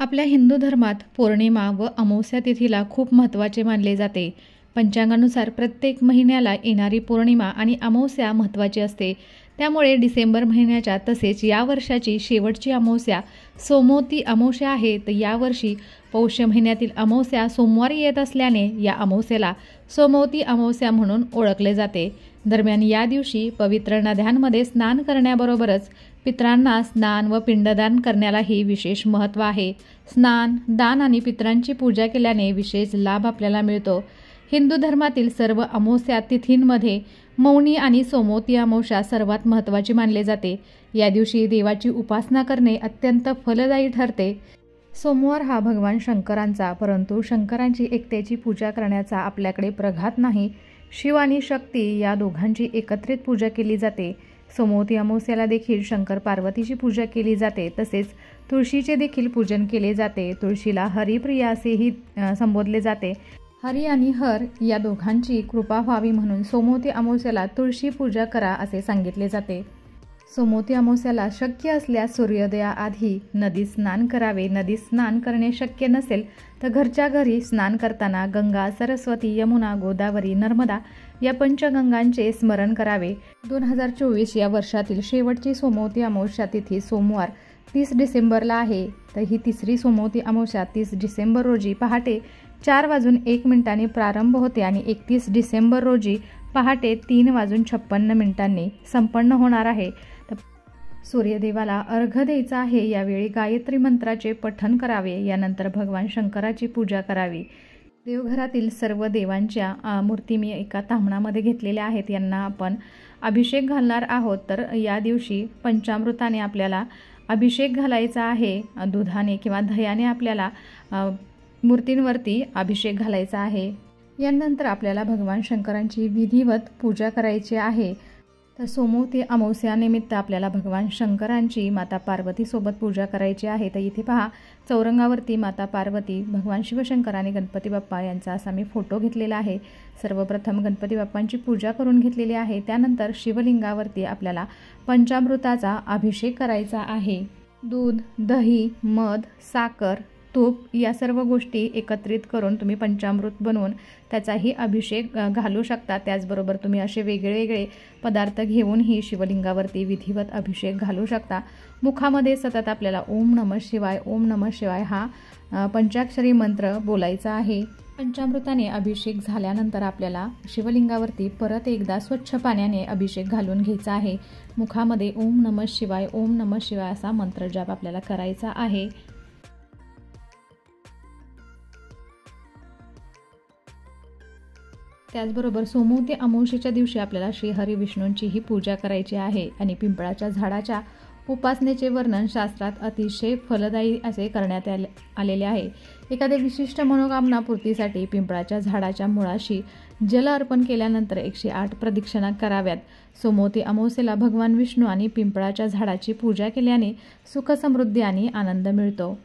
आपल्या हिंदू धर्मात पौर्णिमा व अमावस्या तिथीला खूप महत्त्वाचे मानले जाते. पंचांगानुसार प्रत्येक महिन्याला येणारी पौर्णिमा आणि अमावस्या महत्त्वाची असते. त्यामुळे डिसेंबर महिन्याच्या तसेच या वर्षाची शेवटची अमावस्या सोमवती अमावस्या आहे. तर यावर्षी पौष महिन्यातील अमावस्या सोमवारी येत असल्याने या अमावस्येला सोमवती अमावस्या म्हणून ओळखले जाते. दरम्यान या दिवशी पवित्र नद्यांमध्ये स्नान करण्याबरोबरच पितरांना स्नान व पिंडदान करण्यालाही विशेष महत्त्व आहे. स्नान, दान आणि पितरांची पूजा केल्याने विशेष लाभ आपल्याला मिळतो. हिंदू धर्मातील सर्व अमावस्या तिथींमध्ये मौनी आणि सोमवती अमावस्या सर्वात महत्त्वाची मानले जाते. या दिवशी देवाची उपासना करणे अत्यंत फलदायी ठरते. सोमवार हा भगवान शंकरांचा, परंतु शंकरांची एकट्याची पूजा करण्याचा आपल्याकडे प्रघात नाही. शिव आणि शक्ती या दोघांची एकत्रित पूजा केली जाते. सोमवती अमावस्याला देखील शंकर पार्वतीची पूजा केली जाते. तसेच तुळशीचे देखील पूजन केले जाते. तुळशीला हरिप्रिया असेही संबोधले जाते. हरी आणि हर या दोघांची कृपा व्हावी म्हणून सोमवती अमावस्याला तुळशी पूजा करा असे सांगितले जाते. सोमवती अमावस्याला शक्य असल्यास सूर्योदयाआधी नदीत स्नान करावे. नदीत स्नान करणे शक्य नसेल तर घरच्या घरी स्नान करताना गंगा, सरस्वती, यमुना, गोदावरी, नर्मदा या पंचगंगांचे स्मरण करावे. 2024 या वर्षातील शेवटची सोमवती अमावस्या तिथी सोमवार 30 डिसेंबरला आहे. तर ही तिसरी सोमवती अमावस्या 30 डिसेंबर रोजी पहाटे 4:01 प्रारंभ होते आणि 31 डिसेंबर रोजी पहाटे 3:56 संपन्न होणार आहे. सूर्यदेवाला अर्घ्य द्यायचा आहे. यावेळी गायत्री मंत्राचे पठण करावे. यानंतर भगवान शंकराची पूजा करावी. देवघरातील सर्व देवांच्या मूर्ती मी एका ताम्हणामध्ये घेतलेल्या आहेत. यांना आपण अभिषेक घालणार आहोत. तर या दिवशी पंचामृताने आपल्याला अभिषेक घालायचा आहे. दुधाने किंवा दह्याने आपल्याला मूर्तींवरती अभिषेक घालायचा आहे. यानंतर आपल्याला भगवान शंकरांची विधिवत पूजा करायची आहे. तर सोमवती अमावस्यानिमित्त आपल्याला भगवान शंकरांची माता पार्वतीसोबत पूजा करायची आहे. तर इथे पहा, चौरंगावरती माता पार्वती, भगवान शिवशंकर आणि गणपती बाप्पा यांचा असा मी फोटो घेतलेला आहे. सर्वप्रथम गणपती बाप्पांची पूजा करून घेतलेली आहे. त्यानंतर शिवलिंगावरती आपल्याला पंचामृताचा अभिषेक करायचा आहे. दूध, दही, मध, साखर, तूप या सर्व गोष्टी एकत्रित करून तुम्ही पंचामृत बनवून त्याचाही अभिषेक घालू शकता. त्याचबरोबर तुम्ही असे वेगळे पदार्थ घेऊनही शिवलिंगावरती विधिवत अभिषेक घालू शकता. मुखामध्ये सतत आपल्याला ओम नमः शिवाय, ओम नमः शिवाय हा पंचाक्षरी मंत्र बोलायचा आहे. पंचामृताने अभिषेक झाल्यानंतर आपल्याला शिवलिंगावरती परत एकदा स्वच्छ पाण्याने अभिषेक घालून घ्यायचा आहे. मुखामध्ये ओम नमः शिवाय, ओम नमः शिवाय असा मंत्र जाप आपल्याला करायचा आहे. त्याचबरोबर सोमवती अमावस्येच्या दिवशी आपल्याला श्री हरी विष्णूंचीही पूजा करायची आहे. आणि पिंपळाच्या झाडाच्या उपासनेचे वर्णन शास्त्रात अतिशय फलदायी असे करण्यात आलेले आहे. एखाद्या विशिष्ट मनोकामना पूर्तीसाठी पिंपळाच्या झाडाच्या मुळाशी जल अर्पण केल्यानंतर 108 प्रदक्षिणा कराव्यात. सोमवती अमावस्येला भगवान विष्णू आणि पिंपळाच्या झाडाची पूजा केल्याने सुख, समृद्धी आणि आनंद मिळतो.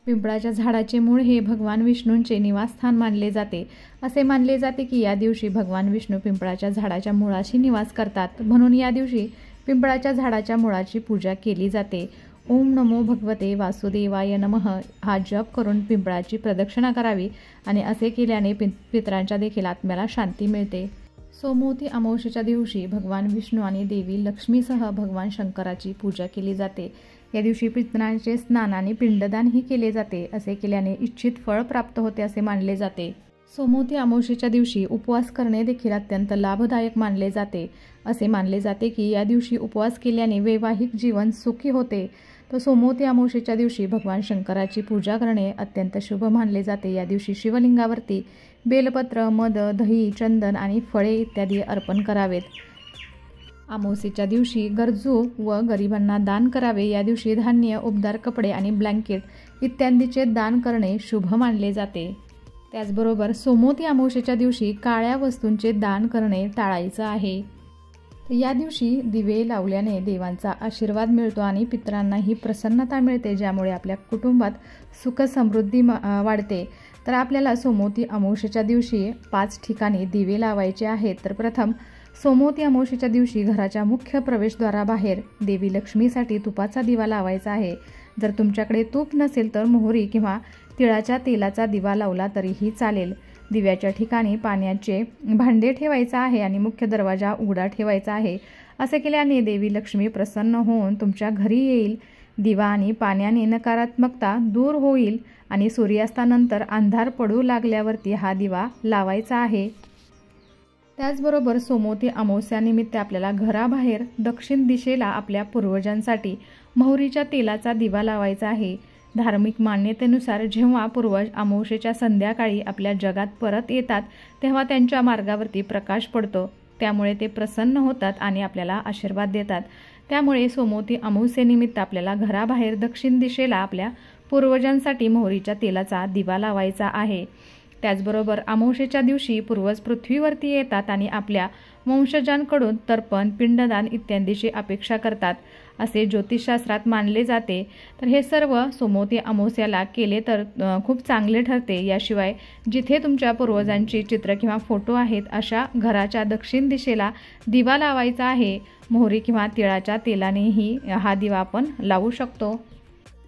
पिंपळाच्या झाडाचे मूळ हे भगवान विष्णूंचे निवासस्थान मानले जाते. असे मानले जाते की या दिवशी भगवान विष्णू पिंपळाच्या झाडाच्या मुळाशी निवास करतात. म्हणून या दिवशी पिंपळाच्या झाडाच्या मुळाची पूजा केली जाते. ओम नमो भगवते वासुदेवाय नमः हा जप करून पिंपळाची प्रदक्षिणा करावी आणि असे केल्याने पितरांच्या देखील आत्म्याला शांती मिळते. सोमवती अमावस्येच्या दिवशी भगवान विष्णू आणि देवी लक्ष्मीसह भगवान शंकराची पूजा केली जाते. या दिवशी पितरांचे स्नान आणि पिंडदानही केले जाते. असे केल्याने इच्छित फळ प्राप्त होते असे मानले जाते. सोमवती अमावस्येच्या दिवशी उपवास करणे देखील अत्यंत लाभदायक मानले जाते. असे मानले जाते की या दिवशी उपवास केल्याने वैवाहिक जीवन सुखी होते. तर सोमवती अमावस्येच्या दिवशी भगवान शंकराची पूजा करणे अत्यंत शुभ मानले जाते. या दिवशी शिवलिंगावरती बेलपत्र, मध, दही, चंदन आणि फळे इत्यादी अर्पण करावेत. अमावस्येच्या दिवशी गरजू व गरिबांना दान करावे. या दिवशी धान्य, उबदार कपडे आणि ब्लँकेट इत्यादीचे दान करणे शुभ मानले जाते. त्याचबरोबर सोमवती अमावस्येच्या दिवशी काळ्या वस्तूंचे दान करणे टाळायचं आहे. या दिवशी दिवे लावल्याने देवांचा आशीर्वाद मिळतो आणि पितरांनाही प्रसन्नता मिळते, ज्यामुळे आपल्या कुटुंबात सुख, समृद्धी वाढते. तर आपल्याला सोमवती अमावस्येच्या दिवशी 5 ठिकाणी दिवे लावायचे आहेत. तर प्रथम सोमवती अमावस्येच्या दिवशी घराच्या मुख्य प्रवेशद्वाराबाहेर देवी लक्ष्मीसाठी तुपाचा दिवा लावायचा आहे. जर तुमच्याकडे तूप नसेल तर मोहरी किंवा तिळाच्या तेलाचा दिवा लावला तरीही चालेल. दिव्याच्या ठिकाणी पाण्याचे भांडे ठेवायचे आहे आणि मुख्य दरवाजा उघडा ठेवायचा आहे. असे केल्याने देवी लक्ष्मी प्रसन्न होऊन तुमच्या घरी येईल. दिवा आणि पाण्याने नकारात्मकता दूर होईल आणि सूर्यास्तानंतर अंधार पडू लागल्यावरती हा दिवा लावायचा आहे. त्याचबरोबर सोमवती अमावस्यानिमित्त आपल्याला घराबाहेर दक्षिण दिशेला आपल्या पूर्वजांसाठी मोहरीच्या तेलाचा दिवा लावायचा आहे. धार्मिक मान्यतेनुसार जेव्हा पूर्वज अमावस्येच्या संध्याकाळी आपल्या जगात परत येतात तेव्हा त्यांच्या मार्गावरती प्रकाश पडतो. त्यामुळे ते प्रसन्न होतात आणि आपल्याला आशीर्वाद देतात. त्यामुळे सोमवती अमावस्येनिमित्त आपल्याला घराबाहेर दक्षिण दिशेला आपल्या पूर्वजांसाठी मोहरीच्या तेलाचा दिवा लावायचा आहे. त्याचबरोबर अमावस्येच्या दिवशी पूर्वज पृथ्वीवरती येतात आणि आपल्या वंशजांकडून तर्पण, पिंडदान इत्यादीची अपेक्षा करतात असे ज्योतिषशास्त्रात मानले जाते. तर हे सर्व सोमवती अमावस्याला केले तर खूप चांगले ठरते. याशिवाय जिथे तुमच्या पूर्वजांची चित्र किंवा फोटो आहेत अशा घराच्या दक्षिण दिशेला दिवा लावायचा आहे. मोहरी किंवा तिळाच्या तेलानेही हा दिवा आपण लावू शकतो.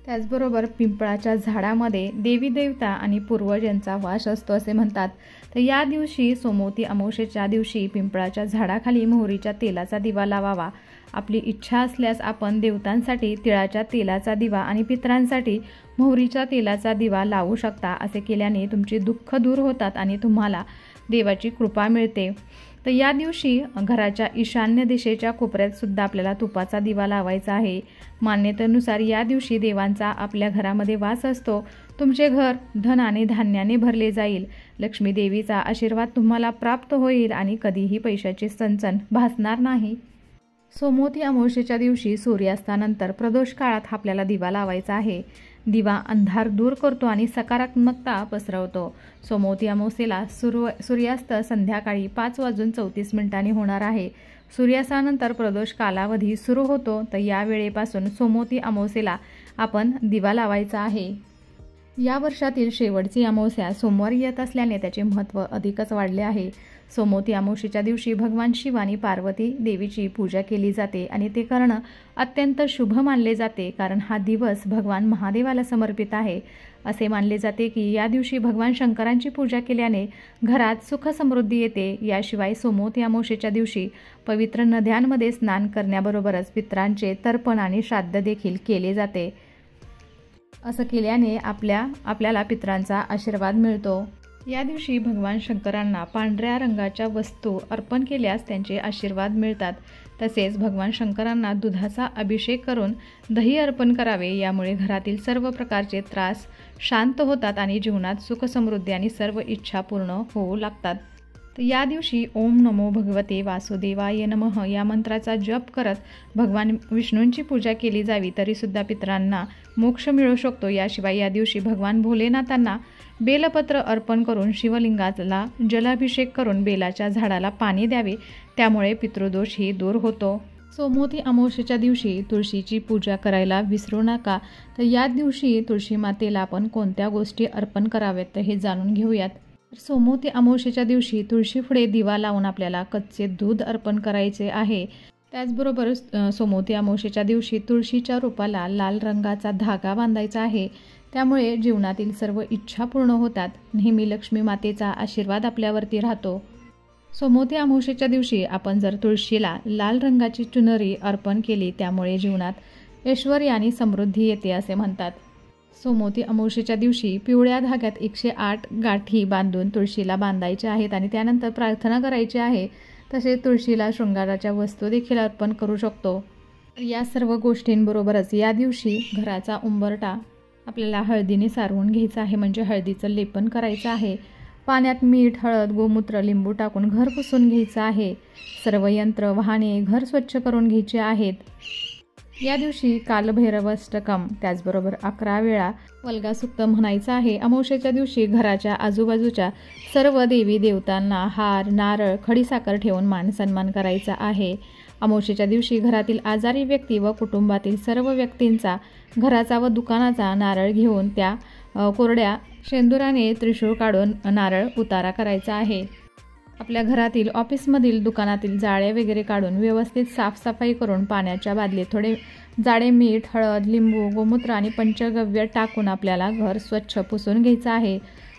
त्याचबरोबर पिंपळाच्या झाडामध्ये देवी देवता आणि पूर्वज यांचा वास असतो असे म्हणतात. तर या दिवशी सोमवती अमावस्येच्या दिवशी पिंपळाच्या झाडाखाली मोहरीच्या तेलाचा दिवा लावावा. आपली इच्छा असल्यास आपण देवतांसाठी तिळाच्या तेलाचा दिवा आणि पितरांसाठी मोहरीच्या तेलाचा दिवा लावू शकता. असे केल्याने तुमची दुःख दूर होतात आणि तुम्हाला देवाची कृपा मिळते. तर या दिवशी घराच्या ईशान्य दिशेच्या कोपऱ्यात सुद्धा आपल्याला तुपाचा दिवा लावायचा आहे. मान्यतेनुसार या दिवशी देवांचा आपल्या घरामध्ये वास असतो. तुमचे घर धन आणि धान्याने भरले जाईल. लक्ष्मी देवीचा आशीर्वाद तुम्हाला प्राप्त होईल आणि कधीही पैशाची चणचण भासणार नाही. सोमवती अमावस्येच्या दिवशी सूर्यास्तानंतर प्रदोष काळात आपल्याला दिवा लावायचा आहे. दिवा अंधार दूर करतो आणि सकारात्मकता पसरवतो. सोमवती अमावस्येला सूर्यास्त संध्याकाळी 5:34 होणार आहे. सूर्यास्तानंतर प्रदोष कालावधी सुरू होतो. तर या वेळेपासून सोमवती अमावस्येला आपण दिवा लावायचा आहे. या वर्षातील शेवटची अमावस्या सोमवारी येत असल्याने त्याचे महत्त्व अधिकच वाढले आहे. सोमवती अमावस्येच्या दिवशी भगवान शिव आणि पार्वती देवीची पूजा केली जाते आणि ते करणं अत्यंत शुभ मानले जाते, कारण हा दिवस भगवान महादेवाला समर्पित आहे. असे मानले जाते की या दिवशी भगवान शंकरांची पूजा केल्याने घरात सुख समृद्धी येते. याशिवाय सोमवती अमावस्येच्या दिवशी पवित्र नद्यांमध्ये स्नान करण्याबरोबरच पितरांचे तर्पण आणि श्राद्ध देखील केले जाते. असं केल्याने आपल्याला पितरांचा आशीर्वाद मिळतो. या दिवशी भगवान शंकरांना पांढऱ्या रंगाच्या वस्तू अर्पण केल्यास त्यांचे आशीर्वाद मिळतात. तसेच भगवान शंकरांना दुधाचा अभिषेक करून दही अर्पण करावे. यामुळे घरातील सर्व प्रकारचे त्रास शांत होतात आणि जीवनात सुख समृद्धी आणि सर्व इच्छा पूर्ण होऊ लागतात. तर या दिवशी ओम नमो भगवते वासुदेवाय नमः या मंत्राचा जप करत भगवान विष्णूंची पूजा केली जावी, तरीसुद्धा पितरांना मोक्ष मिळू शकतो. याशिवाय या दिवशी भगवान भोलेनाथांना बेलपत्र अर्पण करून शिवलिंगाला जलाभिषेक करून बेलाच्या झाडाला पाणी द्यावे. त्यामुळे पितृदोषही दूर होतो. सोमवती अमावस्येच्या दिवशी तुळशीची पूजा करायला विसरू नका. तर या दिवशी तुळशी मातेला आपण कोणत्या गोष्टी अर्पण कराव्यात तर हे जाणून घेऊयात. सोमवती अमावस्येच्या दिवशी तुळशीपुढे दिवा लावून आपल्याला कच्चे दूध अर्पण करायचे आहे. त्याचबरोबर सोमवती अमावस्येच्या दिवशी तुळशीच्या रोपाला लाल रंगाचा धागा बांधायचा आहे. त्यामुळे जीवनातील सर्व इच्छा पूर्ण होतात. नेहमी लक्ष्मी मातेचा आशीर्वाद आपल्यावरती राहतो. सोमवती अमावस्येच्या दिवशी आपण जर तुळशीला लाल रंगाची चुनरी अर्पण केली त्यामुळे जीवनात ऐश्वर्य आणि समृद्धी येते असे म्हणतात. सोमवती अमावस्येच्या दिवशी पिवळ्या धाग्यात 108 गाठी बांधून तुळशीला बांधायच्या आहेत आणि त्यानंतर प्रार्थना करायची आहे. तसेच तुळशीला शृंगाराच्या वस्तू देखील अर्पण करू शकतो. या सर्व गोष्टींबरोबरच या दिवशी घराचा उंबरठा आपल्याला हळदीने सारवून घ्यायचा आहे, म्हणजे हळदीचं लेपन करायचं आहे. पाण्यात मीठ, हळद, गोमूत्र, लिंबू टाकून घर पुसून घ्यायचं आहे. सर्व यंत्र, वाहने घर स्वच्छ करून घ्यायचे आहेत. या दिवशी कालभैरवाष्टकम त्याचबरोबर 11 वेळा वल्गासुक्त म्हणायचं आहे. अमावस्येच्या दिवशी घराच्या आजूबाजूच्या सर्व देवी देवतांना हार, नारळ, खडीसाखर ठेवून मानसन्मान करायचा आहे. अमावस्येच्या दिवशी घरातील आजारी व्यक्ती व कुटुंबातील सर्व व्यक्तींचा घराचा व दुकानाचा नारळ घेऊन त्या कोरड्या शेंदुराने त्रिशूळ काढून नारळ उतारा करायचा आहे. आपल्या घरातील, ऑफिसमधील, दुकानातील जाळे वगैरे काढून व्यवस्थित साफसफाई करून पाण्याच्या बादलीत थोडे जाडे मीठ, हळद, लिंबू, गोमूत्र आणि पंचगव्य टाकून आपल्याला घर स्वच्छ पुसून घ्यायचं आहे.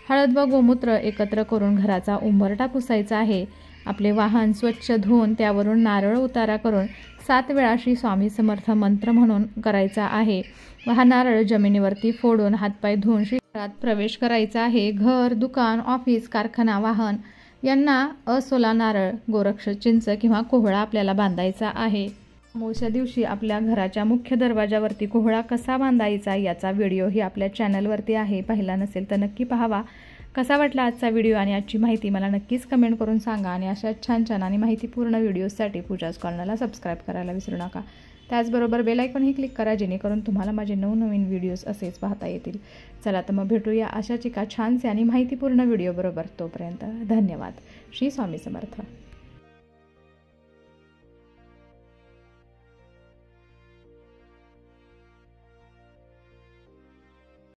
हळद व गोमूत्र एकत्र करून घराचा उंबरठा पुसायचा आहे. आपले वाहन स्वच्छ धुवून त्यावरून नारळ उतारा करून 7 वेळा श्री स्वामी समर्थ मंत्र म्हणून करायचा आहे. हा नारळ जमिनीवरती फोडून हातपाय धुवून श्री घरात प्रवेश करायचा आहे. घर, दुकान, ऑफिस, कारखाना, वाहन यांना असोला नारळ, गोरक्ष, चिंच किंवा कोहळा आपल्याला बांधायचा आहे. अमावस्या दिवशी आपल्या घराच्या मुख्य दरवाजावरती कोहळा कसा बांधायचा याचा व्हिडिओही आपल्या चॅनलवरती आहे. पाहिला नसेल तर नक्की पाहावा. कसा वाटला आजचा व्हिडिओ आणि आजची माहिती मला नक्कीच कमेंट करून सांगा. आणि अशा छान छान आणि माहितीपूर्ण व्हिडिओसाठी पूजाज कॉर्नरला सबस्क्राईब करायला विसरू नका. त्याचबरोबर बेल आयकॉनही क्लिक करा जेणेकरून तुम्हाला माझे नवनवीन व्हिडिओज असेच पाहता येतील. चला तर मग भेटूया अशाच एका छानसे आणि माहितीपूर्ण व्हिडिओ बरोबर. तोपर्यंत धन्यवाद. श्री स्वामी समर्थ.